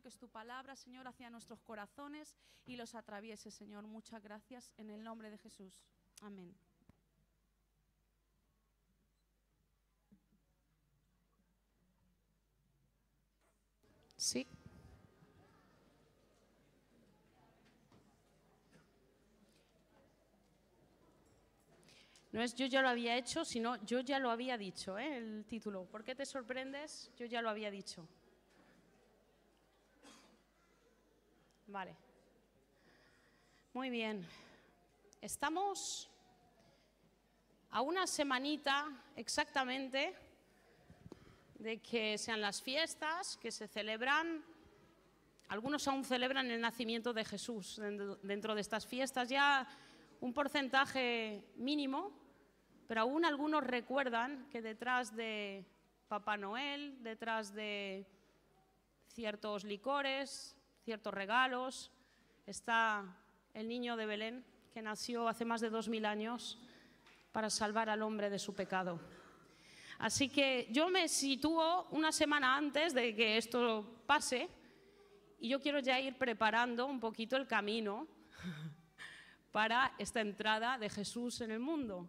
acerques tu palabra, Señor, hacia nuestros corazones y los atravieses, Señor. Muchas gracias en el nombre de Jesús. Amén. Sí. No es yo ya lo había hecho, sino yo ya lo había dicho, el título. ¿Por qué te sorprendes? Yo ya lo había dicho. Vale. Muy bien. Estamos a una semanita exactamente de que sean las fiestas que se celebran. Algunos aún celebran el nacimiento de Jesús dentro de estas fiestas, ya un porcentaje mínimo, pero aún algunos recuerdan que detrás de Papá Noel, detrás de ciertos licores, ciertos regalos, está el niño de Belén, que nació hace más de 2000 años para salvar al hombre de su pecado. Así que yo me sitúo una semana antes de que esto pase y yo quiero ya ir preparando un poquito el camino para esta entrada de Jesús en el mundo.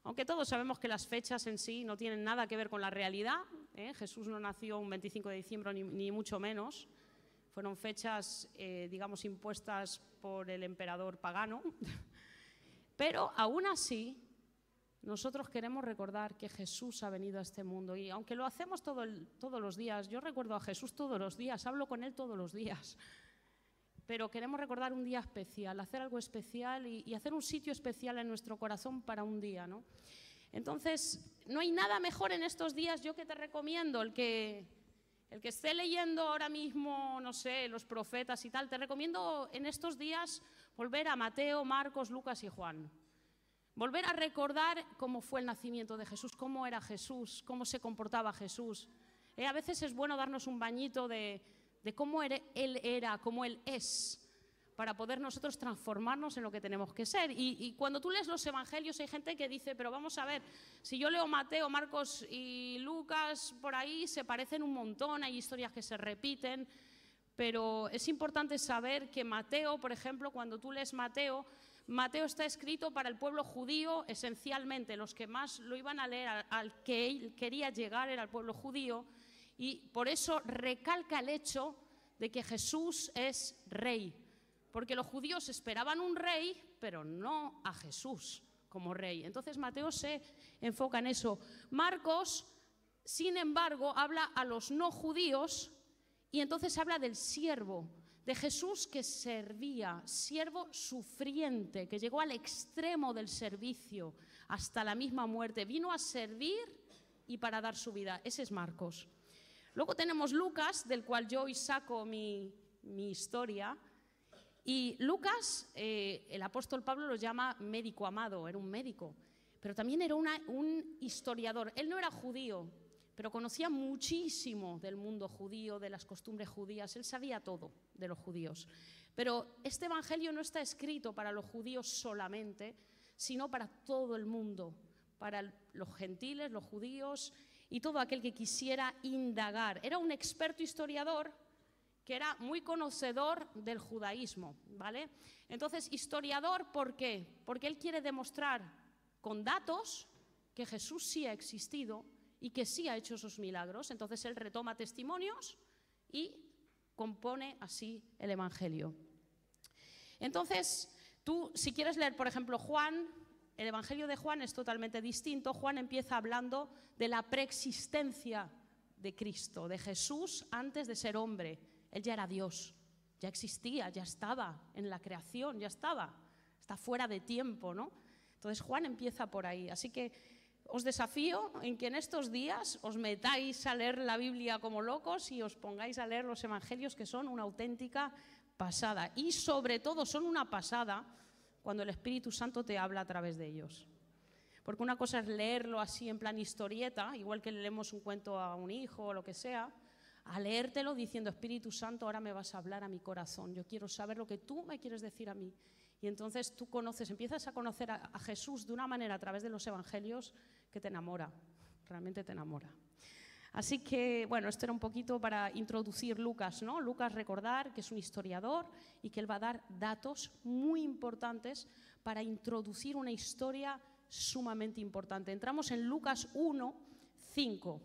Aunque todos sabemos que las fechas en sí no tienen nada que ver con la realidad, Jesús no nació un 25 de diciembre ni mucho menos, fueron fechas, digamos, impuestas por el emperador pagano, pero aún así nosotros queremos recordar que Jesús ha venido a este mundo y aunque lo hacemos todos los días, yo recuerdo a Jesús todos los días, hablo con Él todos los días, pero queremos recordar un día especial, hacer algo especial y hacer un sitio especial en nuestro corazón para un día, ¿no? Entonces, no hay nada mejor en estos días, yo que te recomiendo, el que esté leyendo ahora mismo, no sé, los profetas y tal, te recomiendo en estos días volver a Mateo, Marcos, Lucas y Juan. Volver a recordar cómo fue el nacimiento de Jesús, cómo era Jesús, cómo se comportaba Jesús. A veces es bueno darnos un bañito de cómo Él era, cómo Él es, para poder nosotros transformarnos en lo que tenemos que ser. Y cuando tú lees los evangelios hay gente que dice, pero vamos a ver, si yo leo Mateo, Marcos y Lucas, por ahí se parecen un montón, hay historias que se repiten, pero es importante saber que Mateo, por ejemplo, cuando tú lees Mateo está escrito para el pueblo judío, esencialmente, los que más lo iban a leer, al que él quería llegar era el pueblo judío, y por eso recalca el hecho de que Jesús es rey, porque los judíos esperaban un rey, pero no a Jesús como rey. Entonces Mateo se enfoca en eso. Marcos, sin embargo, habla a los no judíos y entonces habla del siervo, de Jesús que servía, siervo sufriente, que llegó al extremo del servicio hasta la misma muerte. Vino a servir y para dar su vida. Ese es Marcos. Luego tenemos Lucas, del cual yo hoy saco mi historia. Y Lucas, el apóstol Pablo lo llama médico amado, era un médico, pero también era un historiador. Él no era judío, pero conocía muchísimo del mundo judío, de las costumbres judías, él sabía todo de los judíos. Pero este evangelio no está escrito para los judíos solamente, sino para todo el mundo, para los gentiles, los judíos y todo aquel que quisiera indagar. Era un experto historiador que era muy conocedor del judaísmo, ¿vale? Entonces, historiador, ¿por qué? Porque él quiere demostrar con datos que Jesús sí ha existido y que sí ha hecho esos milagros. Entonces, él retoma testimonios y compone así el Evangelio. Entonces, tú, si quieres leer, por ejemplo, Juan, el Evangelio de Juan es totalmente distinto. Juan empieza hablando de la preexistencia de Cristo, de Jesús antes de ser hombre. Él ya era Dios, ya existía, ya estaba en la creación, ya está fuera de tiempo, ¿no? Entonces Juan empieza por ahí, así que os desafío en que en estos días os metáis a leer la Biblia como locos y os pongáis a leer los evangelios, que son una auténtica pasada, y sobre todo son una pasada cuando el Espíritu Santo te habla a través de ellos. Porque una cosa es leerlo así en plan historieta, igual que leemos un cuento a un hijo o lo que sea, a leértelo diciendo, Espíritu Santo, ahora me vas a hablar a mi corazón, yo quiero saber lo que tú me quieres decir a mí. Y entonces tú empiezas a conocer a Jesús de una manera a través de los evangelios que te enamora, realmente te enamora. Así que, bueno, esto era un poquito para introducir Lucas, ¿no? Lucas, recordar que es un historiador y que él va a dar datos muy importantes para introducir una historia sumamente importante. Entramos en Lucas 1, 5.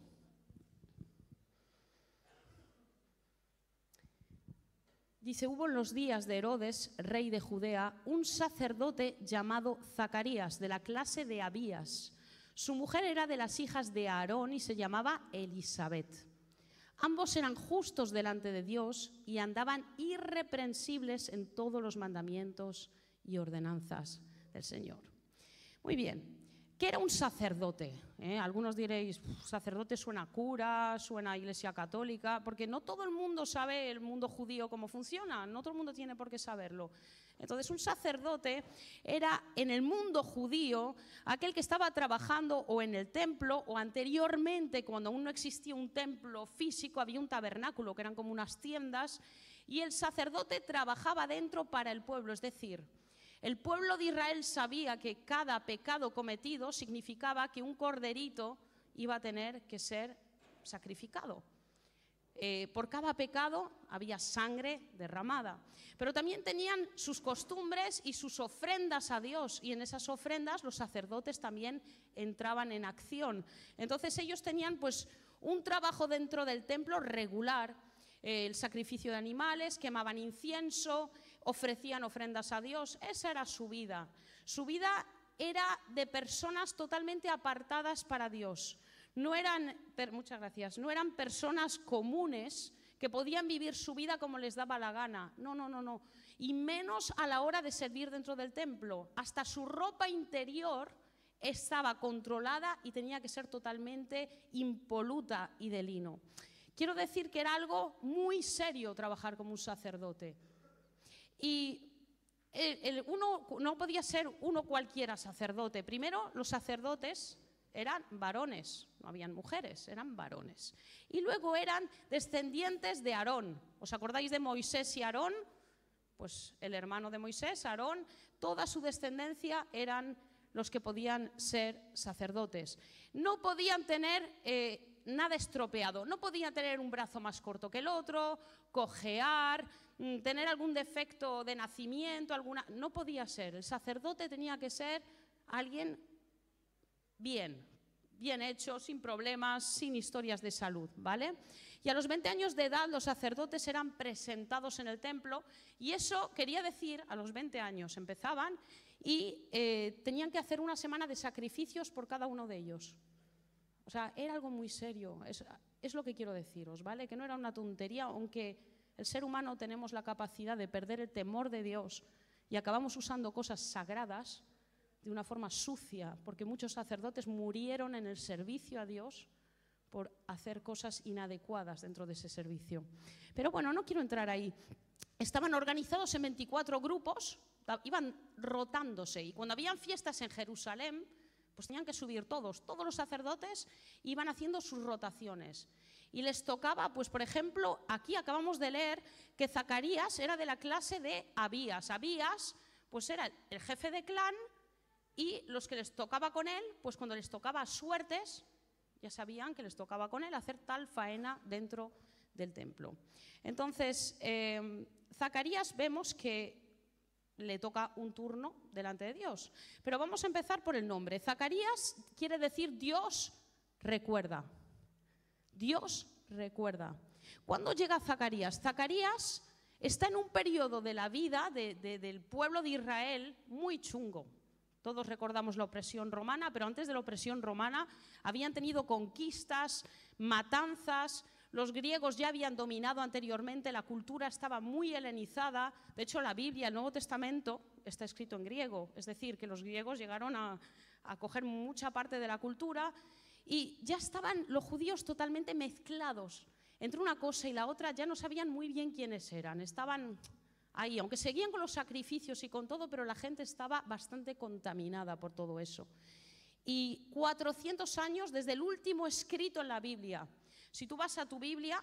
Dice, hubo en los días de Herodes, rey de Judea, un sacerdote llamado Zacarías, de la clase de Abías. Su mujer era de las hijas de Aarón y se llamaba Elisabet. Ambos eran justos delante de Dios y andaban irreprensibles en todos los mandamientos y ordenanzas del Señor. Muy bien. ¿Qué era un sacerdote? Algunos diréis, sacerdote suena a cura, suena a iglesia católica, porque no todo el mundo sabe el mundo judío cómo funciona, no todo el mundo tiene por qué saberlo. Entonces, un sacerdote era en el mundo judío aquel que estaba trabajando o en el templo o anteriormente, cuando aún no existía un templo físico, había un tabernáculo, que eran como unas tiendas, y el sacerdote trabajaba dentro para el pueblo, es decir, el pueblo de Israel sabía que cada pecado cometido significaba que un corderito iba a tener que ser sacrificado. Por cada pecado había sangre derramada. Pero también tenían sus costumbres y sus ofrendas a Dios. Y en esas ofrendas los sacerdotes también entraban en acción. Entonces ellos tenían pues un trabajo dentro del templo regular. El sacrificio de animales, quemaban incienso, ofrecían ofrendas a Dios. Esa era su vida. Su vida era de personas totalmente apartadas para Dios. No eran, muchas gracias, no eran personas comunes que podían vivir su vida como les daba la gana. No, no, no, no. Y menos a la hora de servir dentro del templo. Hasta su ropa interior estaba controlada y tenía que ser totalmente impoluta y de lino. Quiero decir que era algo muy serio trabajar como un sacerdote. Y uno no podía ser uno cualquiera sacerdote. Primero, los sacerdotes eran varones, no habían mujeres, eran varones. Y luego eran descendientes de Aarón. ¿Os acordáis de Moisés y Aarón? Pues el hermano de Moisés, Aarón, toda su descendencia eran los que podían ser sacerdotes. No podían tener nada estropeado, no podían tener un brazo más corto que el otro, cojear, tener algún defecto de nacimiento, no podía ser. El sacerdote tenía que ser alguien bien hecho, sin problemas, sin historias de salud, ¿vale? Y a los 20 años de edad los sacerdotes eran presentados en el templo y eso quería decir, a los 20 años empezaban y tenían que hacer una semana de sacrificios por cada uno de ellos. O sea, era algo muy serio, es lo que quiero deciros, ¿vale? Que no era una tontería, aunque el ser humano tenemos la capacidad de perder el temor de Dios y acabamos usando cosas sagradas de una forma sucia, porque muchos sacerdotes murieron en el servicio a Dios por hacer cosas inadecuadas dentro de ese servicio. Pero bueno, no quiero entrar ahí. Estaban organizados en 24 grupos, iban rotándose, y cuando habían fiestas en Jerusalén, pues tenían que subir todos los sacerdotes iban haciendo sus rotaciones. Y les tocaba, pues por ejemplo, aquí acabamos de leer que Zacarías era de la clase de Abías. Abías, pues era el jefe de clan y los que les tocaba con él, pues cuando les tocaba suertes, ya sabían que les tocaba con él hacer tal faena dentro del templo. Entonces, Zacarías vemos que le toca un turno delante de Dios. Pero vamos a empezar por el nombre. Zacarías quiere decir Dios recuerda. Dios recuerda. ¿Cuándo llega Zacarías? Zacarías está en un periodo de la vida del pueblo de Israel muy chungo. Todos recordamos la opresión romana, pero antes de la opresión romana habían tenido conquistas, matanzas. Los griegos ya habían dominado anteriormente, la cultura estaba muy helenizada. De hecho, la Biblia, el Nuevo Testamento, está escrito en griego. Es decir, que los griegos llegaron a coger mucha parte de la cultura y ya estaban los judíos totalmente mezclados. Entre una cosa y la otra ya no sabían muy bien quiénes eran. Estaban ahí, aunque seguían con los sacrificios y con todo, pero la gente estaba bastante contaminada por todo eso. Y 400 años desde el último escrito en la Biblia. Si tú vas a tu Biblia,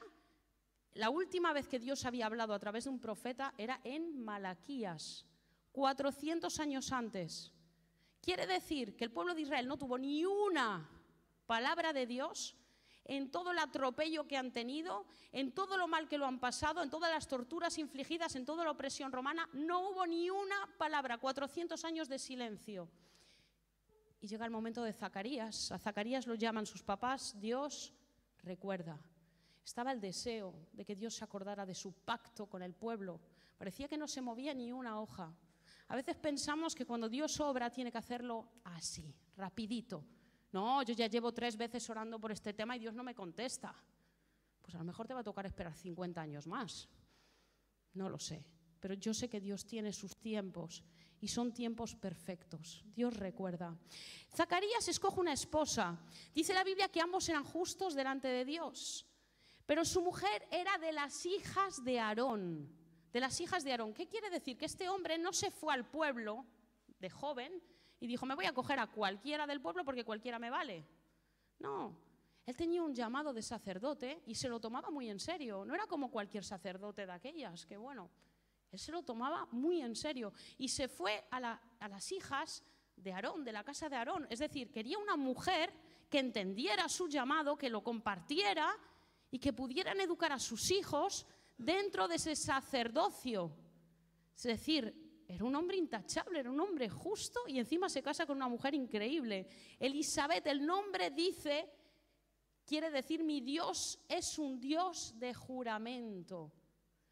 la última vez que Dios había hablado a través de un profeta era en Malaquías, 400 años antes. Quiere decir que el pueblo de Israel no tuvo ni una palabra de Dios en todo el atropello que han tenido, en todo lo mal que lo han pasado, en todas las torturas infligidas, en toda la opresión romana. No hubo ni una palabra, 400 años de silencio. Y llega el momento de Zacarías. A Zacarías lo llaman sus papás, Dios recuerda. Estaba el deseo de que Dios se acordara de su pacto con el pueblo. Parecía que no se movía ni una hoja. A veces pensamos que cuando Dios obra tiene que hacerlo así, rapidito. No, yo ya llevo 3 veces orando por este tema y Dios no me contesta. Pues a lo mejor te va a tocar esperar 50 años más. No lo sé. Pero yo sé que Dios tiene sus tiempos y son tiempos perfectos. Dios recuerda. Zacarías escoge una esposa. Dice la Biblia que ambos eran justos delante de Dios. Pero su mujer era de las hijas de Aarón. De las hijas de Aarón. ¿Qué quiere decir? Que este hombre no se fue al pueblo de joven y dijo, me voy a coger a cualquiera del pueblo porque cualquiera me vale. No, él tenía un llamado de sacerdote y se lo tomaba muy en serio. No era como cualquier sacerdote de aquellas, que bueno, él se lo tomaba muy en serio. Y se fue a las hijas de Aarón, de la casa de Aarón. Es decir, quería una mujer que entendiera su llamado, que lo compartiera y que pudieran educar a sus hijos dentro de ese sacerdocio. Es decir, era un hombre intachable, era un hombre justo y encima se casa con una mujer increíble. Elisabet, el nombre dice, quiere decir mi Dios es un Dios de juramento.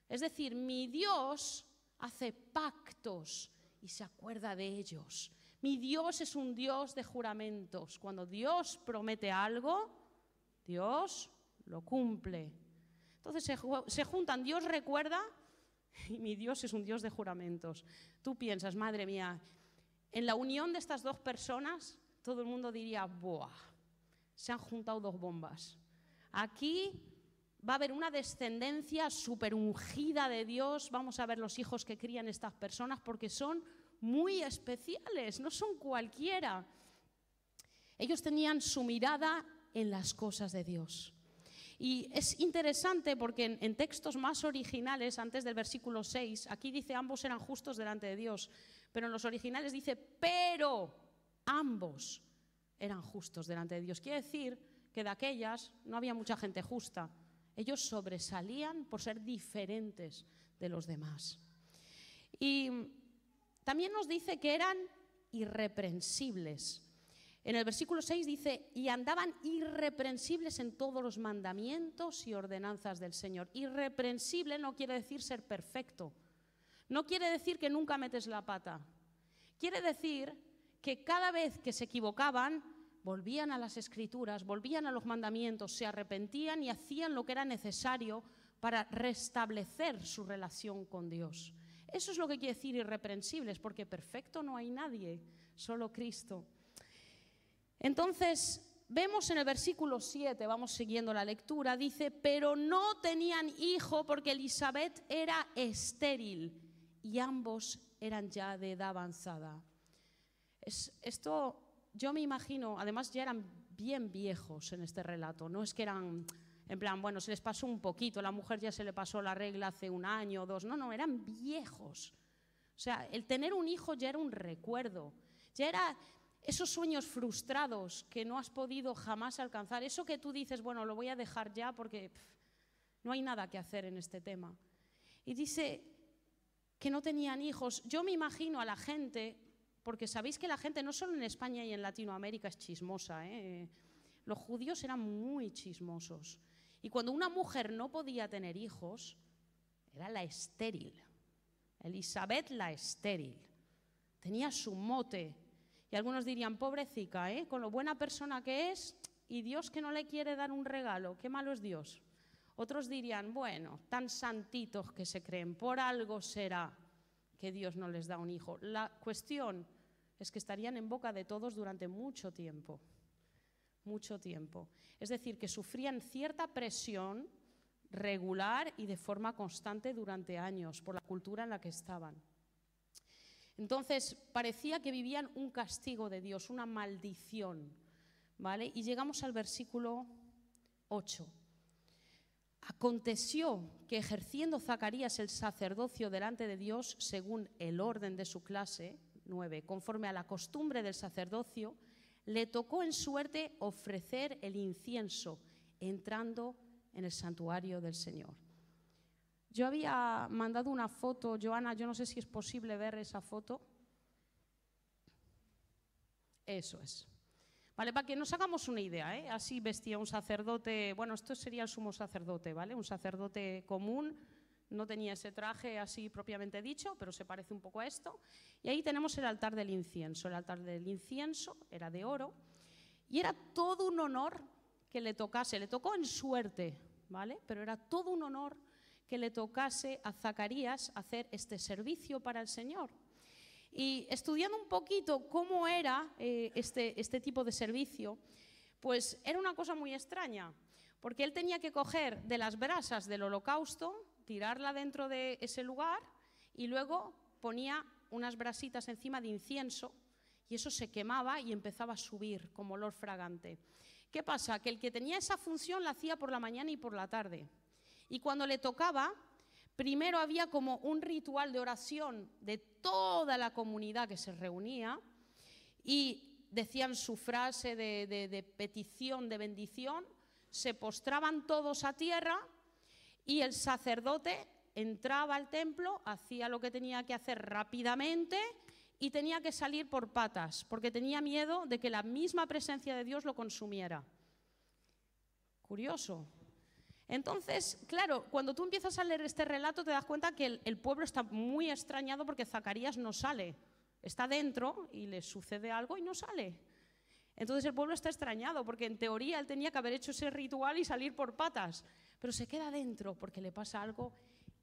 Es decir, mi Dios hace pactos y se acuerda de ellos. Mi Dios es un Dios de juramentos. Cuando Dios promete algo, Dios lo cumple. Entonces se juntan, Dios recuerda y mi Dios es un Dios de juramentos. Tú piensas, madre mía, en la unión de estas 2 personas, todo el mundo diría, ¡buah! Se han juntado 2 bombas. Aquí va a haber una descendencia súper ungida de Dios. Vamos a ver los hijos que crían estas personas porque son muy especiales, no son cualquiera. Ellos tenían su mirada en las cosas de Dios. Y es interesante porque en textos más originales, antes del versículo 6, aquí dice ambos eran justos delante de Dios, pero en los originales dice, pero ambos eran justos delante de Dios. Quiere decir que de aquellas no había mucha gente justa. Ellos sobresalían por ser diferentes de los demás. Y también nos dice que eran irreprensibles. En el versículo 6 dice, y andaban irreprensibles en todos los mandamientos y ordenanzas del Señor. Irreprensible no quiere decir ser perfecto. No quiere decir que nunca metes la pata. Quiere decir que cada vez que se equivocaban, volvían a las Escrituras, volvían a los mandamientos, se arrepentían y hacían lo que era necesario para restablecer su relación con Dios. Eso es lo que quiere decir irreprensibles, porque perfecto no hay nadie, solo Cristo. Entonces, vemos en el versículo 7, vamos siguiendo la lectura, dice, pero no tenían hijo porque Elisabet era estéril y ambos eran ya de edad avanzada. Esto yo me imagino, además ya eran bien viejos en este relato, no es que eran, en plan, bueno, se les pasó un poquito, la mujer ya se le pasó la regla hace 1 año o 2, no, eran viejos. O sea, el tener un hijo ya era un recuerdo, ya era esos sueños frustrados que no has podido jamás alcanzar, eso que tú dices, bueno, lo voy a dejar ya porque no hay nada que hacer en este tema. Y dice que no tenían hijos. Yo me imagino a la gente, porque sabéis que la gente no solo en España y en Latinoamérica es chismosa, los judíos eran muy chismosos. Y cuando una mujer no podía tener hijos, era la estéril. Elisabet la estéril. Tenía su mote. Y algunos dirían, pobrecita, con lo buena persona que es, y Dios que no le quiere dar un regalo, qué malo es Dios. Otros dirían, bueno, tan santitos que se creen, por algo será que Dios no les da un hijo. La cuestión es que estarían en boca de todos durante mucho tiempo. Mucho tiempo. Es decir, que sufrían cierta presión regular y de forma constante durante años por la cultura en la que estaban. Entonces, parecía que vivían un castigo de Dios, una maldición, ¿vale? Y llegamos al versículo 8. Aconteció que ejerciendo Zacarías el sacerdocio delante de Dios, según el orden de su clase, 9, conforme a la costumbre del sacerdocio, le tocó en suerte ofrecer el incienso entrando en el santuario del Señor. Yo había mandado una foto, Joana, yo no sé si es posible ver esa foto. Eso es. Vale, para que nos hagamos una idea, ¿eh? Así vestía un sacerdote, bueno, esto sería el sumo sacerdote, ¿vale? Un sacerdote común, no tenía ese traje así propiamente dicho, pero se parece un poco a esto. Y ahí tenemos el altar del incienso. El altar del incienso era de oro y era todo un honor que le tocase. Le tocó en suerte, ¿vale? Pero era todo un honor que le tocase a Zacarías hacer este servicio para el Señor. Y estudiando un poquito cómo era este tipo de servicio, pues era una cosa muy extraña, porque él tenía que coger de las brasas del holocausto, tirarla dentro de ese lugar y luego ponía unas brasitas encima de incienso y eso se quemaba y empezaba a subir como olor fragante. ¿Qué pasa? Que el que tenía esa función la hacía por la mañana y por la tarde. Y cuando le tocaba, primero había como un ritual de oración de toda la comunidad que se reunía y decían su frase de petición, de bendición, se postraban todos a tierra y el sacerdote entraba al templo, hacía lo que tenía que hacer rápidamente y tenía que salir por patas, porque tenía miedo de que la misma presencia de Dios lo consumiera. Curioso. Entonces, claro, cuando tú empiezas a leer este relato te das cuenta que el pueblo está muy extrañado porque Zacarías no sale. Está dentro y le sucede algo y no sale. Entonces el pueblo está extrañado porque en teoría él tenía que haber hecho ese ritual y salir por patas, pero se queda dentro porque le pasa algo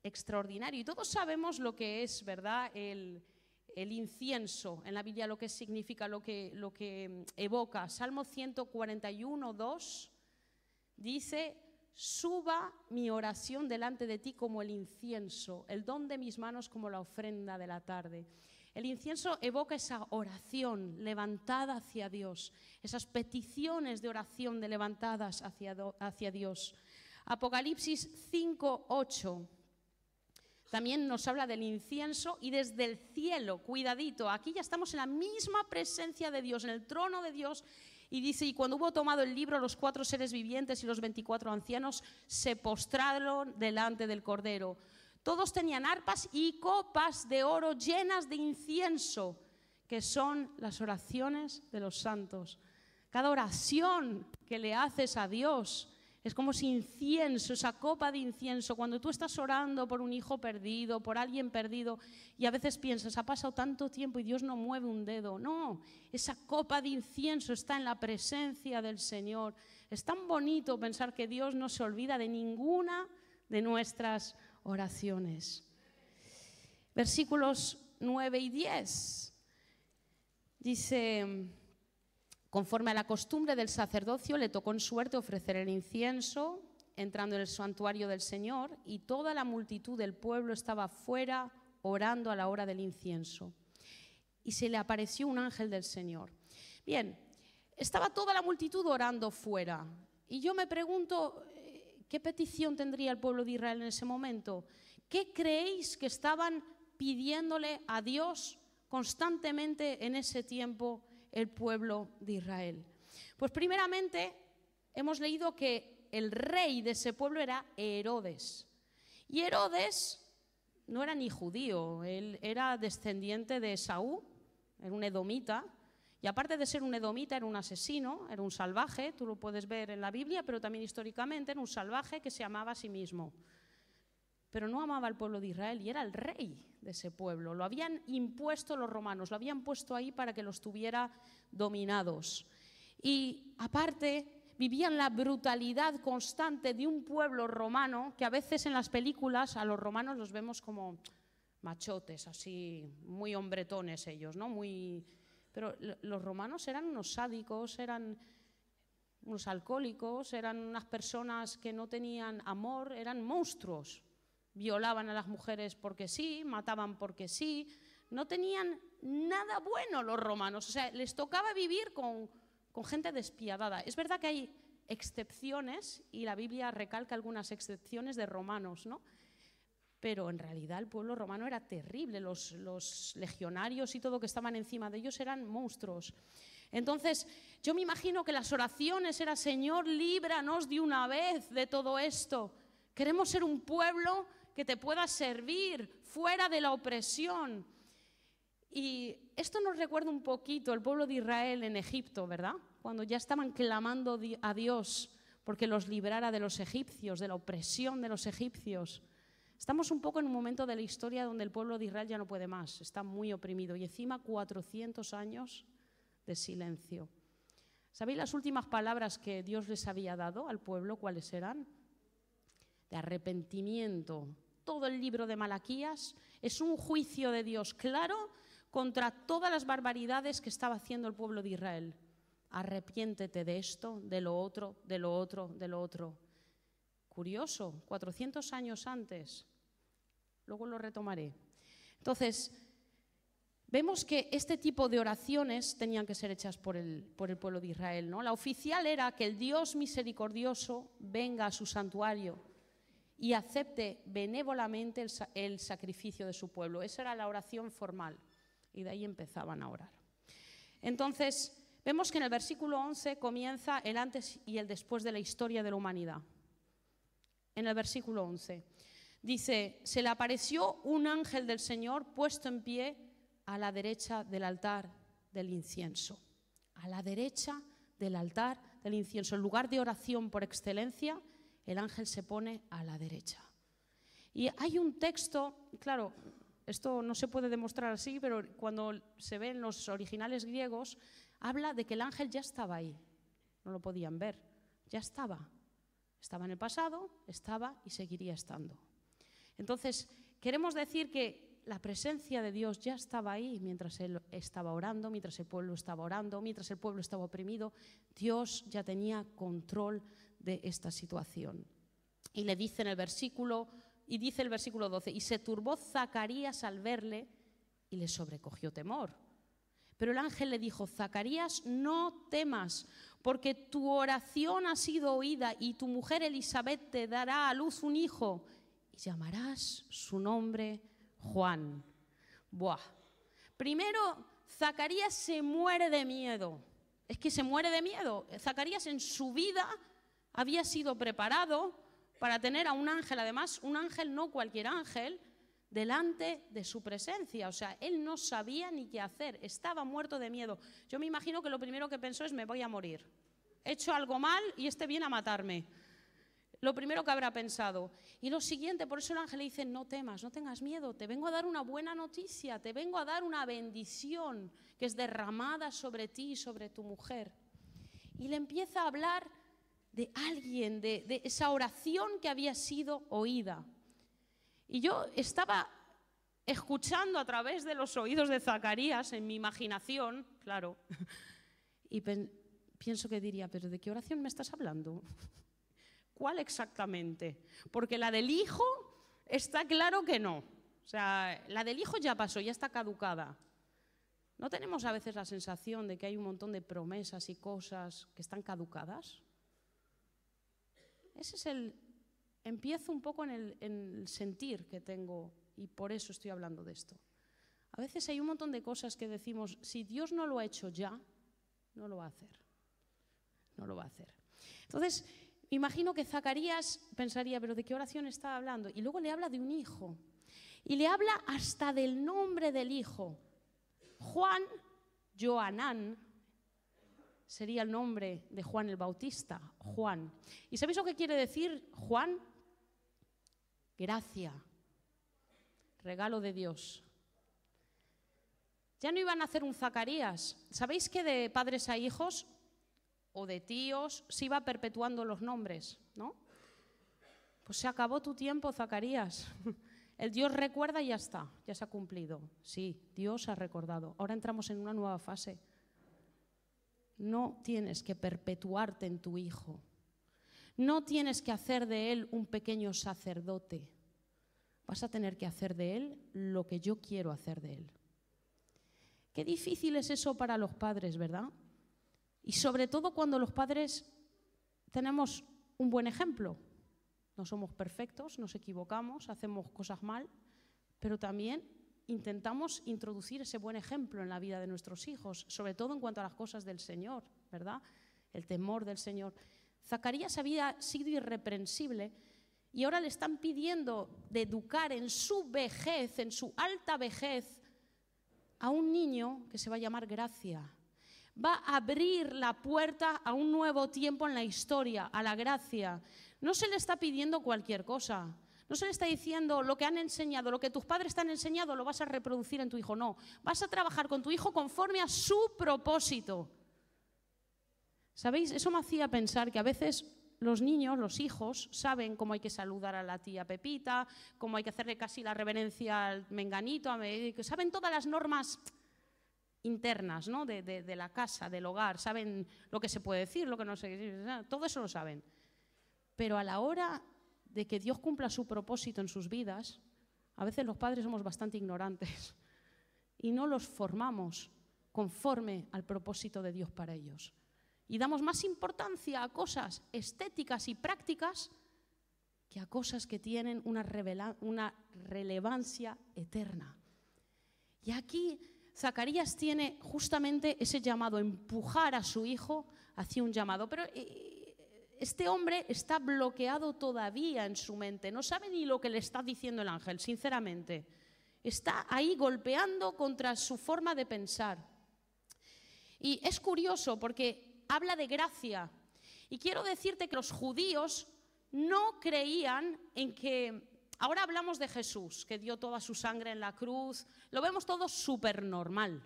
extraordinario. Y todos sabemos lo que es, ¿verdad?, el incienso en la Biblia, lo que significa, lo que evoca. Salmo 141, 2 dice: suba mi oración delante de ti como el incienso, el don de mis manos como la ofrenda de la tarde. El incienso evoca esa oración levantada hacia Dios, esas peticiones de oración levantadas hacia Dios. Apocalipsis 5, 8 también nos habla del incienso y desde el cielo, cuidadito, aquí ya estamos en la misma presencia de Dios, en el trono de Dios. Y dice, y cuando hubo tomado el libro, los 4 seres vivientes y los 24 ancianos se postraron delante del Cordero. Todos tenían arpas y copas de oro llenas de incienso, que son las oraciones de los santos. Cada oración que le haces a Dios es como si incienso, esa copa de incienso, cuando tú estás orando por un hijo perdido, por alguien perdido, y a veces piensas, ha pasado tanto tiempo y Dios no mueve un dedo. No, esa copa de incienso está en la presencia del Señor. Es tan bonito pensar que Dios no se olvida de ninguna de nuestras oraciones. Versículos 9 y 10. Dice: conforme a la costumbre del sacerdocio, le tocó en suerte ofrecer el incienso, entrando en el santuario del Señor, y toda la multitud del pueblo estaba fuera orando a la hora del incienso. Y se le apareció un ángel del Señor. Bien, estaba toda la multitud orando fuera. Y yo me pregunto, ¿qué petición tendría el pueblo de Israel en ese momento? ¿Qué creéis que estaban pidiéndole a Dios constantemente en ese tiempo el pueblo de Israel? Pues primeramente hemos leído que el rey de ese pueblo era Herodes. Y Herodes no era ni judío, él era descendiente de Esaú, era un edomita. Y aparte de ser un edomita, era un asesino, era un salvaje, tú lo puedes ver en la Biblia, pero también históricamente era un salvaje que se amaba a sí mismo. Pero no amaba al pueblo de Israel y era el rey de ese pueblo. Lo habían impuesto los romanos, lo habían puesto ahí para que los tuviera dominados. Y aparte vivían la brutalidad constante de un pueblo romano que a veces en las películas a los romanos los vemos como machotes, así muy hombretones ellos, ¿no? Pero los romanos eran unos sádicos, eran unos alcohólicos, eran unas personas que no tenían amor, eran monstruos. Violaban a las mujeres porque sí, mataban porque sí, no tenían nada bueno los romanos, o sea, les tocaba vivir con gente despiadada. Es verdad que hay excepciones y la Biblia recalca algunas excepciones de romanos, ¿no? Pero en realidad el pueblo romano era terrible, los legionarios y todo que estaban encima de ellos eran monstruos. Entonces, yo me imagino que las oraciones eran: Señor, líbranos de una vez de todo esto. Queremos ser un pueblo que te pueda servir fuera de la opresión. Y esto nos recuerda un poquito el pueblo de Israel en Egipto, ¿verdad? Cuando ya estaban clamando a Dios porque los librara de los egipcios, de la opresión de los egipcios. Estamos un poco en un momento de la historia donde el pueblo de Israel ya no puede más, está muy oprimido, y encima 400 años de silencio. ¿Sabéis las últimas palabras que Dios les había dado al pueblo? ¿Cuáles eran? De arrepentimiento. Todo el libro de Malaquías es un juicio de Dios claro contra todas las barbaridades que estaba haciendo el pueblo de Israel. Arrepiéntete de esto, de lo otro, de lo otro, de lo otro. Curioso, 400 años antes. Luego lo retomaré. Entonces, vemos que este tipo de oraciones tenían que ser hechas por el pueblo de Israel, ¿no? La oficial era que el Dios misericordioso venga a su santuario y acepte benévolamente el sacrificio de su pueblo. Esa era la oración formal, y de ahí empezaban a orar. Entonces, vemos que en el versículo 11 comienza el antes y el después de la historia de la humanidad. En el versículo 11 dice: se le apareció un ángel del Señor puesto en pie a la derecha del altar del incienso. A la derecha del altar del incienso, el lugar de oración por excelencia, el ángel se pone a la derecha. Y hay un texto, claro, esto no se puede demostrar así, pero cuando se ve en los originales griegos, habla de que el ángel ya estaba ahí. No lo podían ver, ya estaba. Estaba en el pasado, estaba y seguiría estando. Entonces, queremos decir que la presencia de Dios ya estaba ahí mientras Él estaba orando, mientras el pueblo estaba orando, mientras el pueblo estaba oprimido. Dios ya tenía control de esta situación. Y le dice en el versículo, y dice el versículo 12, y se turbó Zacarías al verle y le sobrecogió temor. Pero el ángel le dijo: Zacarías, no temas, porque tu oración ha sido oída y tu mujer Elisabet te dará a luz un hijo y llamarás su nombre Juan. Buah. Primero, Zacarías se muere de miedo. Es que se muere de miedo. Zacarías en su vida había sido preparado para tener a un ángel, además un ángel, no cualquier ángel, delante de su presencia. O sea, él no sabía ni qué hacer, estaba muerto de miedo. Yo me imagino que lo primero que pensó es: me voy a morir. He hecho algo mal y este viene a matarme. Lo primero que habrá pensado. Y lo siguiente, por eso el ángel le dice: no temas, no tengas miedo, te vengo a dar una buena noticia, te vengo a dar una bendición que es derramada sobre ti y sobre tu mujer. Y le empieza a hablar de alguien, de esa oración que había sido oída. Y yo estaba escuchando a través de los oídos de Zacarías, en mi imaginación, claro, y pienso que diría: ¿pero de qué oración me estás hablando? ¿Cuál exactamente? Porque la del hijo está claro que no. O sea, la del hijo ya pasó, ya está caducada. ¿No tenemos a veces la sensación de que hay un montón de promesas y cosas que están caducadas? Ese es empiezo un poco en el sentir que tengo, y por eso estoy hablando de esto. A veces hay un montón de cosas que decimos: si Dios no lo ha hecho ya, no lo va a hacer. No lo va a hacer. Entonces, imagino que Zacarías pensaría: ¿pero de qué oración está hablando? Y luego le habla de un hijo. Y le habla hasta del nombre del hijo. Juan, Joanán, sería el nombre de Juan el Bautista, Juan. ¿Y sabéis lo que quiere decir Juan? Gracia, regalo de Dios. Ya no iban a hacer un Zacarías. ¿Sabéis que de padres a hijos o de tíos se iba perpetuando los nombres, ¿no? Pues se acabó tu tiempo, Zacarías. El Dios recuerda y ya está, ya se ha cumplido. Sí, Dios ha recordado. Ahora entramos en una nueva fase. No tienes que perpetuarte en tu hijo. No tienes que hacer de él un pequeño sacerdote. Vas a tener que hacer de él lo que yo quiero hacer de él. Qué difícil es eso para los padres, ¿verdad? Y sobre todo cuando los padres tenemos un buen ejemplo. No somos perfectos, nos equivocamos, hacemos cosas mal, pero también intentamos introducir ese buen ejemplo en la vida de nuestros hijos, sobre todo en cuanto a las cosas del Señor, ¿verdad? El temor del Señor. Zacarías había sido irreprensible y ahora le están pidiendo de educar en su vejez, en su alta vejez, a un niño que se va a llamar Gracia. Va a abrir la puerta a un nuevo tiempo en la historia, a la gracia. No se le está pidiendo cualquier cosa. No se le está diciendo lo que han enseñado, lo que tus padres te han enseñado, lo vas a reproducir en tu hijo. No, vas a trabajar con tu hijo conforme a su propósito. ¿Sabéis? Eso me hacía pensar que a veces los niños, los hijos, saben cómo hay que saludar a la tía Pepita, cómo hay que hacerle casi la reverencia al menganito, saben todas las normas internas, ¿no? de la casa, del hogar, saben lo que se puede decir, lo que no se puede decir, todo eso lo saben. Pero a la hora de que Dios cumpla su propósito en sus vidas, a veces los padres somos bastante ignorantes y no los formamos conforme al propósito de Dios para ellos. Y damos más importancia a cosas estéticas y prácticas que a cosas que tienen una relevancia eterna. Y aquí Zacarías tiene justamente ese llamado, empujar a su hijo hacia un llamado. Pero este hombre está bloqueado todavía en su mente, no sabe ni lo que le está diciendo el ángel, sinceramente. Está ahí golpeando contra su forma de pensar. Y es curioso porque habla de gracia. Y quiero decirte que los judíos no creían en que... Ahora hablamos de Jesús, que dio toda su sangre en la cruz. Lo vemos todo súper normal.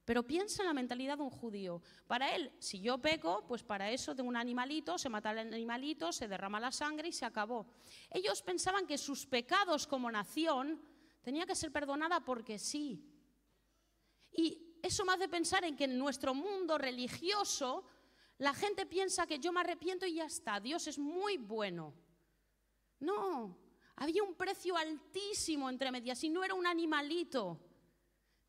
Pero piensa en la mentalidad de un judío. Para él, si yo peco, pues para eso tengo un animalito, se mata el animalito, se derrama la sangre y se acabó. Ellos pensaban que sus pecados como nación tenían que ser perdonados porque sí. Y eso me hace pensar en que en nuestro mundo religioso la gente piensa que yo me arrepiento y ya está, Dios es muy bueno. No, había un precio altísimo entre medias y no era un animalito.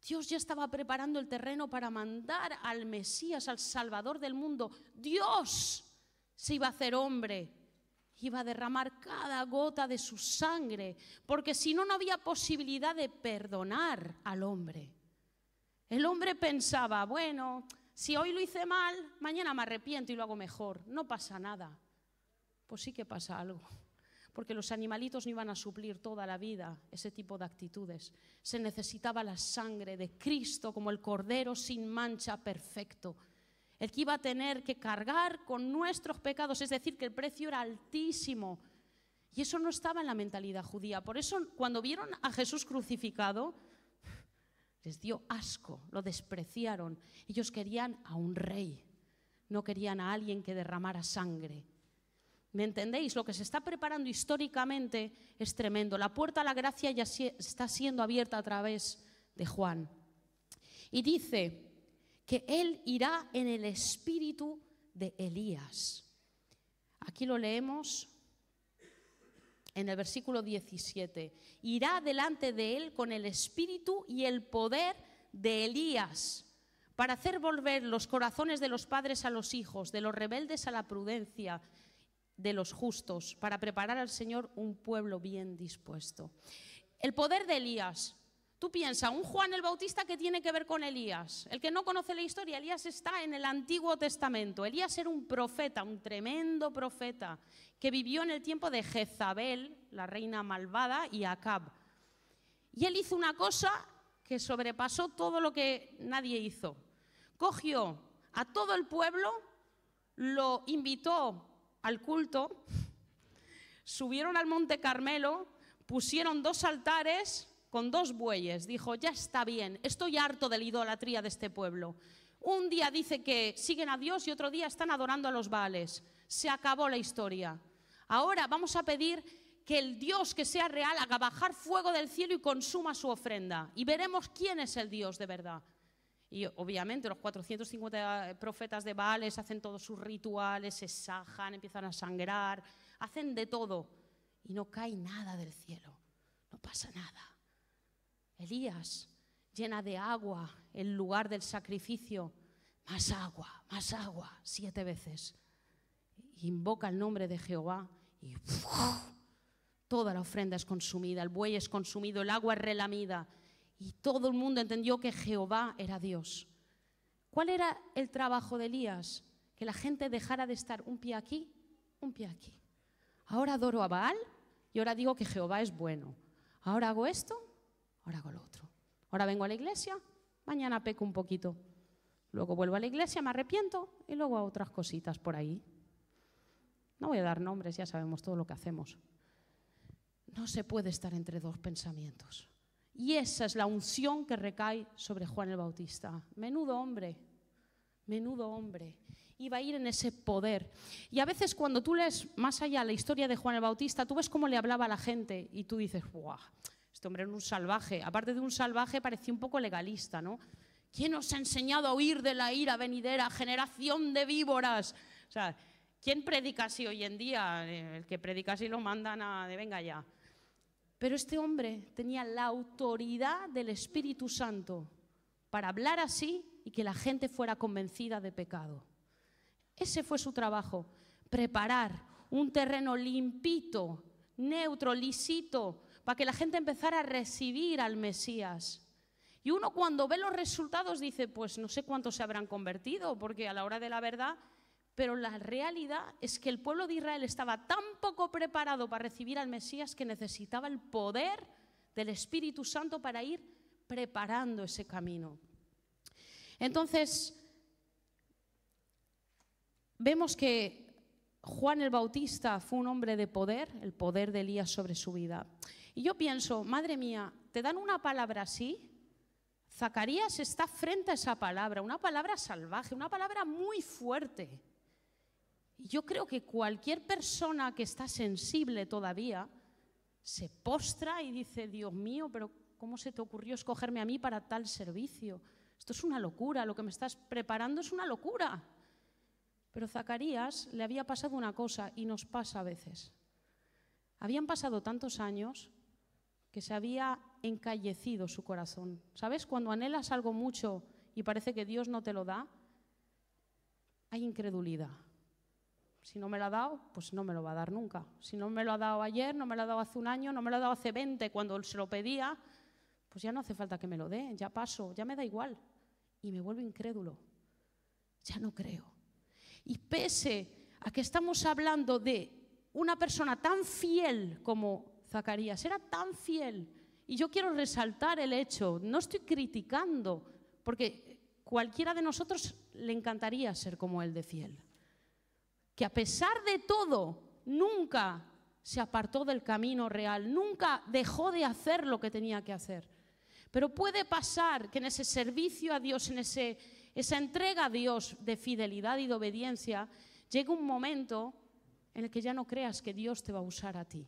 Dios ya estaba preparando el terreno para mandar al Mesías, al Salvador del mundo. Dios se iba a hacer hombre, iba a derramar cada gota de su sangre, porque si no, no había posibilidad de perdonar al hombre. El hombre pensaba, bueno, si hoy lo hice mal, mañana me arrepiento y lo hago mejor. No pasa nada. Pues sí que pasa algo. Porque los animalitos no iban a suplir toda la vida ese tipo de actitudes. Se necesitaba la sangre de Cristo como el cordero sin mancha perfecto. El que iba a tener que cargar con nuestros pecados, es decir, que el precio era altísimo. Y eso no estaba en la mentalidad judía. Por eso cuando vieron a Jesús crucificado, les dio asco, lo despreciaron. Ellos querían a un rey, no querían a alguien que derramara sangre. ¿Me entendéis? Lo que se está preparando históricamente es tremendo. La puerta a la gracia ya está siendo abierta a través de Juan. Y dice que él irá en el espíritu de Elías. Aquí lo leemos en el versículo 17. Irá delante de él con el espíritu y el poder de Elías, para hacer volver los corazones de los padres a los hijos, de los rebeldes a la prudencia, de los justos, para preparar al Señor un pueblo bien dispuesto. El poder de Elías. Tú piensas, un Juan el Bautista, ¿qué tiene que ver con Elías? El que no conoce la historia, Elías está en el Antiguo Testamento. Elías era un profeta, un tremendo profeta, que vivió en el tiempo de Jezabel, la reina malvada, y Acab. Y él hizo una cosa que sobrepasó todo lo que nadie hizo. Cogió a todo el pueblo, lo invitó al culto, subieron al Monte Carmelo, pusieron 2 altares con 2 bueyes. Dijo, ya está bien, estoy harto de la idolatría de este pueblo. Un día dice que siguen a Dios y otro día están adorando a los Baales. Se acabó la historia. Ahora vamos a pedir que el Dios que sea real haga bajar fuego del cielo y consuma su ofrenda. Y veremos quién es el Dios de verdad. Y obviamente los 450 profetas de Baales hacen todos sus rituales, se sajan, empiezan a sangrar, hacen de todo. Y no cae nada del cielo, no pasa nada. Elías llena de agua el lugar del sacrificio. Más agua, 7 veces. Invoca el nombre de Jehová y Toda la ofrenda es consumida, el buey es consumido, el agua es relamida. Y todo el mundo entendió que Jehová era Dios. ¿Cuál era el trabajo de Elías? Que la gente dejara de estar un pie aquí, un pie aquí. Ahora adoro a Baal y ahora digo que Jehová es bueno. Ahora hago esto, ahora hago lo otro. Ahora vengo a la iglesia, mañana peco un poquito. Luego vuelvo a la iglesia, me arrepiento y luego a otras cositas por ahí. No voy a dar nombres, ya sabemos todo lo que hacemos. No se puede estar entre dos pensamientos. Y esa es la unción que recae sobre Juan el Bautista. Menudo hombre, menudo hombre. Iba a ir en ese poder. Y a veces cuando tú lees más allá la historia de Juan el Bautista, tú ves cómo le hablaba a la gente y tú dices, ¡buah! Este hombre era un salvaje. Aparte de un salvaje, parecía un poco legalista, ¿no? ¿Quién os ha enseñado a huir de la ira venidera, generación de víboras? O sea, ¿quién predica así hoy en día? El que predica así lo mandan a de venga ya. Pero este hombre tenía la autoridad del Espíritu Santo para hablar así y que la gente fuera convencida de pecado. Ese fue su trabajo, preparar un terreno limpito, neutro, lisito, para que la gente empezara a recibir al Mesías. Y uno cuando ve los resultados dice, pues no sé cuántos se habrán convertido, porque a la hora de la verdad, pero la realidad es que el pueblo de Israel estaba tan poco preparado para recibir al Mesías que necesitaba el poder del Espíritu Santo para ir preparando ese camino. Entonces, vemos que Juan el Bautista fue un hombre de poder, el poder de Elías sobre su vida. Y yo pienso, madre mía, ¿te dan una palabra así? Zacarías está frente a esa palabra, una palabra salvaje, una palabra muy fuerte. Y yo creo que cualquier persona que está sensible todavía se postra y dice, Dios mío, pero ¿cómo se te ocurrió escogerme a mí para tal servicio? Esto es una locura, lo que me estás preparando es una locura. Pero Zacarías le había pasado una cosa y nos pasa a veces. Habían pasado tantos años que se había encallecido su corazón. ¿Sabes? Cuando anhelas algo mucho y parece que Dios no te lo da, hay incredulidad. Si no me lo ha dado, pues no me lo va a dar nunca. Si no me lo ha dado ayer, no me lo ha dado hace un año, no me lo ha dado hace 20, cuando se lo pedía, pues ya no hace falta que me lo dé, ya paso, ya me da igual. Y me vuelvo incrédulo. Ya no creo. Y pese a que estamos hablando de una persona tan fiel como Zacarías, era tan fiel. Y yo quiero resaltar el hecho, no estoy criticando, porque cualquiera de nosotros le encantaría ser como él de fiel. Que a pesar de todo, nunca se apartó del camino real, nunca dejó de hacer lo que tenía que hacer. Pero puede pasar que en ese servicio a Dios, en esa entrega a Dios de fidelidad y de obediencia, llegue un momento en el que ya no creas que Dios te va a usar a ti.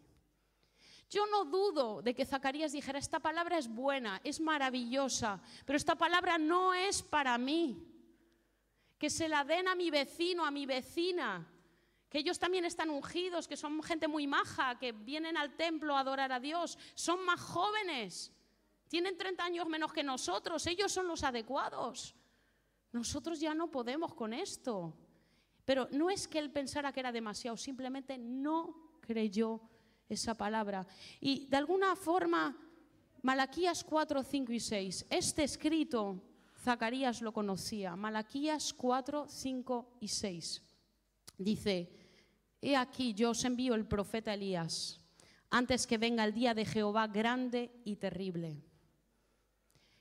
Yo no dudo de que Zacarías dijera, esta palabra es buena, es maravillosa, pero esta palabra no es para mí. Que se la den a mi vecino, a mi vecina, que ellos también están ungidos, que son gente muy maja, que vienen al templo a adorar a Dios, son más jóvenes, tienen 30 años menos que nosotros, ellos son los adecuados. Nosotros ya no podemos con esto. Pero no es que él pensara que era demasiado, simplemente no creyó esa palabra. Y de alguna forma, Malaquías 4, 5 y 6, este escrito Zacarías lo conocía. Malaquías 4, 5 y 6. Dice, he aquí yo os envío el profeta Elías, antes que venga el día de Jehová grande y terrible.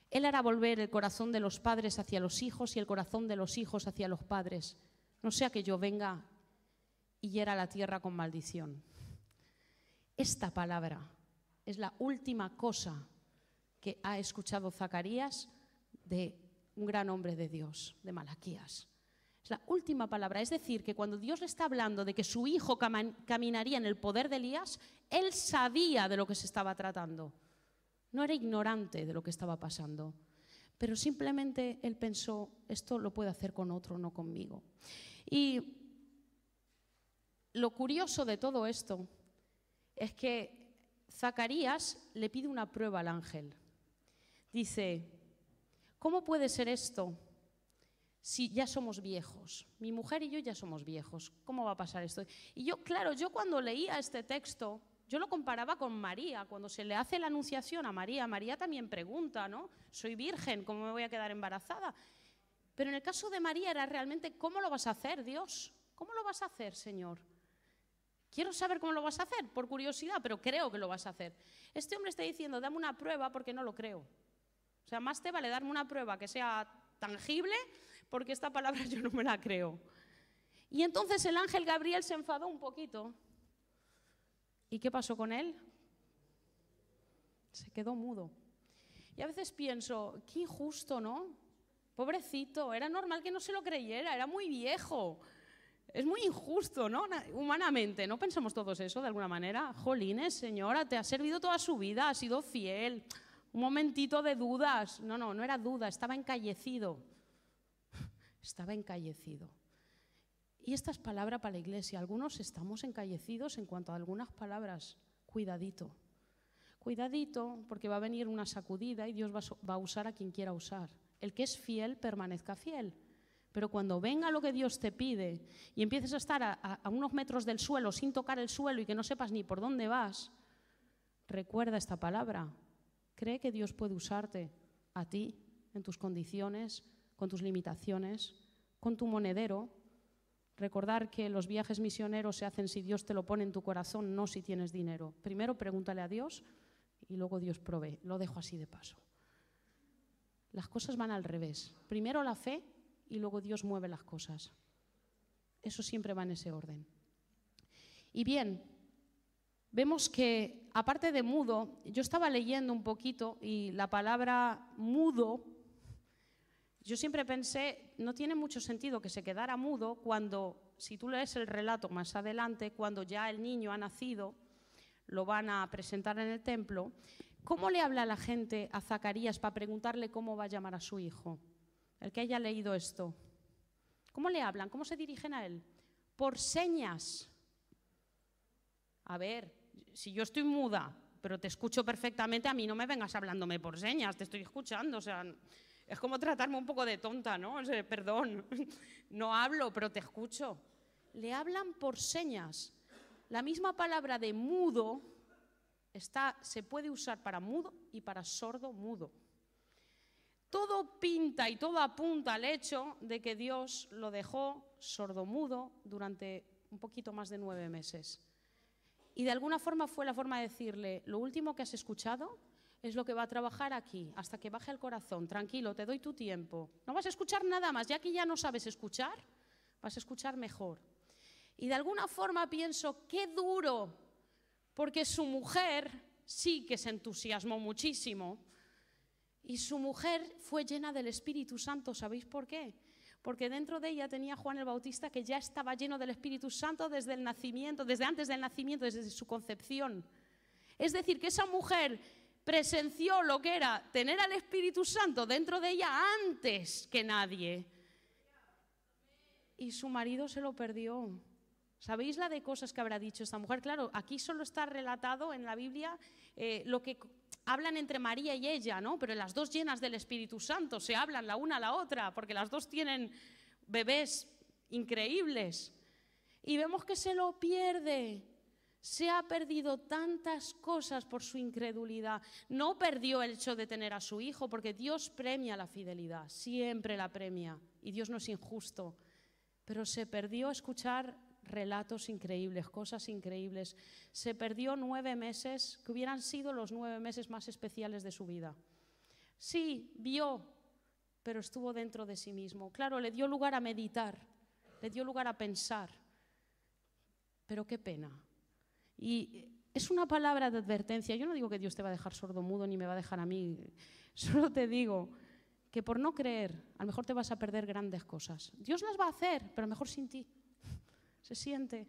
Él hará volver el corazón de los padres hacia los hijos y el corazón de los hijos hacia los padres, no sea que yo venga y hiera la tierra con maldición. Esta palabra es la última cosa que ha escuchado Zacarías de un gran hombre de Dios, de Malaquías. Es la última palabra. Es decir, que cuando Dios le está hablando de que su hijo caminaría en el poder de Elías, él sabía de lo que se estaba tratando. No era ignorante de lo que estaba pasando. Pero simplemente él pensó, esto lo puede hacer con otro, no conmigo. Y lo curioso de todo esto es que Zacarías le pide una prueba al ángel. Dice, ¿cómo puede ser esto si ya somos viejos? Mi mujer y yo ya somos viejos. ¿Cómo va a pasar esto? Y yo, claro, yo cuando leía este texto, yo lo comparaba con María. Cuando se le hace la anunciación a María, María también pregunta, ¿no? Soy virgen, ¿cómo me voy a quedar embarazada? Pero en el caso de María era realmente, ¿cómo lo vas a hacer, Dios? ¿Cómo lo vas a hacer, Señor? Quiero saber cómo lo vas a hacer, por curiosidad, pero creo que lo vas a hacer. Este hombre está diciendo, dame una prueba porque no lo creo. O sea, más te vale darme una prueba que sea tangible, porque esta palabra yo no me la creo. Y entonces el ángel Gabriel se enfadó un poquito. ¿Y qué pasó con él? Se quedó mudo. Y a veces pienso, qué injusto, ¿no? Pobrecito, era normal que no se lo creyera, era muy viejo. Es muy injusto, ¿no? Humanamente, ¿no pensamos todos eso de alguna manera? Jolines, señora, te ha servido toda su vida, ha sido fiel. Un momentito de dudas. No era duda, estaba encallecido. Estaba encallecido. Y esta es palabra para la iglesia. Algunos estamos encallecidos en cuanto a algunas palabras. Cuidadito. Cuidadito, porque va a venir una sacudida y Dios va a usar a quien quiera usar. El que es fiel, permanezca fiel. Pero cuando venga lo que Dios te pide y empieces a estar a unos metros del suelo sin tocar el suelo y que no sepas ni por dónde vas, recuerda esta palabra. Cree que Dios puede usarte a ti, en tus condiciones, con tus limitaciones, con tu monedero. Recordar que los viajes misioneros se hacen si Dios te lo pone en tu corazón, no si tienes dinero. Primero pregúntale a Dios y luego Dios provee. Lo dejo así de paso. Las cosas van al revés. Primero la fe y luego Dios mueve las cosas. Eso siempre va en ese orden. Y bien, vemos que aparte de mudo, yo estaba leyendo un poquito y la palabra mudo, yo siempre pensé, no tiene mucho sentido que se quedara mudo cuando, si tú lees el relato más adelante, cuando ya el niño ha nacido, lo van a presentar en el templo. ¿Cómo le habla la gente a Zacarías para preguntarle cómo va a llamar a su hijo? El que haya leído esto. ¿Cómo le hablan? ¿Cómo se dirigen a él? Por señas. A ver, si yo estoy muda, pero te escucho perfectamente, a mí no me vengas hablándome por señas, te estoy escuchando, o sea, es como tratarme un poco de tonta, ¿no? O sea, perdón, no hablo, pero te escucho. Le hablan por señas. La misma palabra de mudo se puede usar para mudo y para sordo mudo. Todo pinta y todo apunta al hecho de que Dios lo dejó sordomudo durante un poquito más de 9 meses. Y de alguna forma fue la forma de decirle, lo último que has escuchado es lo que va a trabajar aquí, hasta que baje el corazón. Tranquilo, te doy tu tiempo. No vas a escuchar nada más, ya que ya no sabes escuchar, vas a escuchar mejor. Y de alguna forma pienso, qué duro, porque su mujer sí que se entusiasmó muchísimo. Y su mujer fue llena del Espíritu Santo. ¿Sabéis por qué? Porque dentro de ella tenía Juan el Bautista, que ya estaba lleno del Espíritu Santo desde el nacimiento, desde antes del nacimiento, desde su concepción. Es decir, que esa mujer presenció lo que era tener al Espíritu Santo dentro de ella antes que nadie. Y su marido se lo perdió. ¿Sabéis la de cosas que habrá dicho esta mujer? Claro, aquí solo está relatado en la Biblia lo que hablan entre María y ella, ¿no? Pero las dos llenas del Espíritu Santo se hablan la una a la otra, porque las dos tienen bebés increíbles. Y vemos que se lo pierde. Se ha perdido tantas cosas por su incredulidad. No perdió el hecho de tener a su hijo, porque Dios premia la fidelidad, siempre la premia, y Dios no es injusto. Pero se perdió escuchar relatos increíbles, cosas increíbles. Se perdió 9 meses, que hubieran sido los 9 meses más especiales de su vida. Sí, vio, pero estuvo dentro de sí mismo. Claro, le dio lugar a meditar, le dio lugar a pensar. Pero qué pena. Y es una palabra de advertencia. Yo no digo que Dios te va a dejar sordomudo ni me va a dejar a mí. Solo te digo que por no creer, a lo mejor te vas a perder grandes cosas. Dios las va a hacer, pero a lo mejor sin ti. Se siente,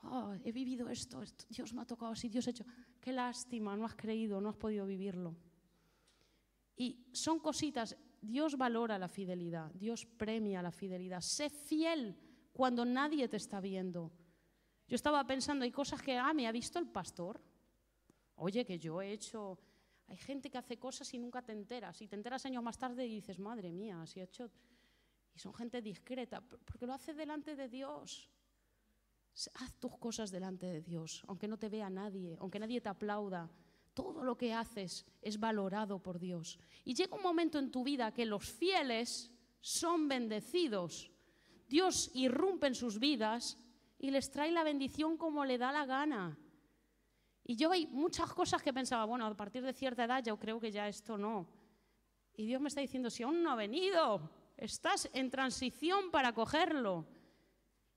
oh, he vivido esto, Dios me ha tocado así, Dios ha hecho. Qué lástima, no has creído, no has podido vivirlo. Y son cositas, Dios valora la fidelidad, Dios premia la fidelidad. Sé fiel cuando nadie te está viendo. Yo estaba pensando, hay cosas que, me ha visto el pastor. Oye, que yo he hecho... Hay gente que hace cosas y nunca te enteras. Y te enteras años más tarde y dices, madre mía, si he hecho... Y son gente discreta, porque lo hace delante de Dios. Haz tus cosas delante de Dios, aunque no te vea nadie, aunque nadie te aplauda. Todo lo que haces es valorado por Dios. Y llega un momento en tu vida que los fieles son bendecidos. Dios irrumpe en sus vidas y les trae la bendición como le da la gana. Y yo hay muchas cosas que pensaba, bueno, a partir de cierta edad yo creo que ya esto no. Y Dios me está diciendo, si aún no ha venido, estás en transición para cogerlo.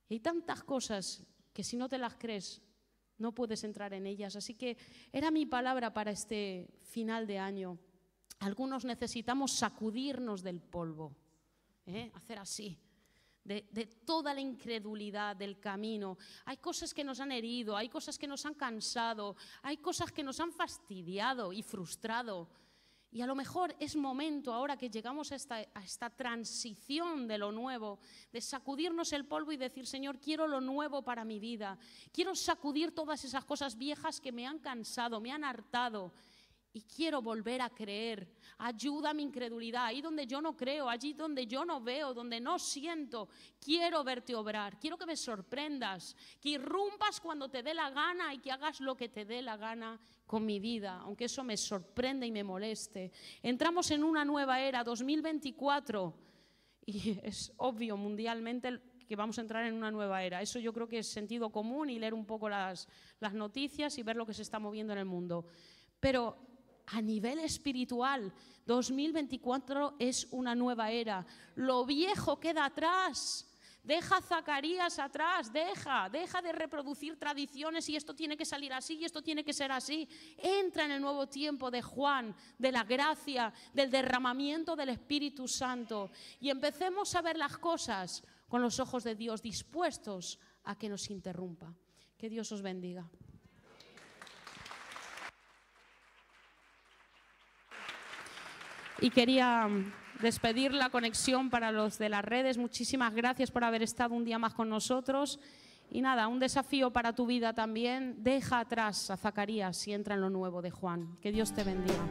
Y hay tantas cosas que si no te las crees, no puedes entrar en ellas. Así que era mi palabra para este final de año. Algunos necesitamos sacudirnos del polvo, hacer así, de toda la incredulidad del camino. Hay cosas que nos han herido, hay cosas que nos han cansado, hay cosas que nos han fastidiado y frustrado. Y a lo mejor es momento, ahora que llegamos a esta transición de lo nuevo, de sacudirnos el polvo y decir, Señor, quiero lo nuevo para mi vida. Quiero sacudir todas esas cosas viejas que me han cansado, me han hartado. Y quiero volver a creer. Ayuda a mi incredulidad. Ahí donde yo no creo, allí donde yo no veo, donde no siento. Quiero verte obrar. Quiero que me sorprendas. Que irrumpas cuando te dé la gana y que hagas lo que te dé la gana con mi vida. Aunque eso me sorprenda y me moleste. Entramos en una nueva era, 2024. Y es obvio mundialmente que vamos a entrar en una nueva era. Eso yo creo que es sentido común y leer un poco las noticias y ver lo que se está moviendo en el mundo. Pero a nivel espiritual, 2024 es una nueva era. Lo viejo queda atrás. Deja a Zacarías atrás, deja de reproducir tradiciones y esto tiene que salir así y esto tiene que ser así. Entra en el nuevo tiempo de Juan, de la gracia, del derramamiento del Espíritu Santo y empecemos a ver las cosas con los ojos de Dios, dispuestos a que nos interrumpa. Que Dios os bendiga. Y quería despedir la conexión para los de las redes. Muchísimas gracias por haber estado un día más con nosotros. Y nada, un desafío para tu vida también. Deja atrás a Zacarías y entra en lo nuevo de Juan. Que Dios te bendiga.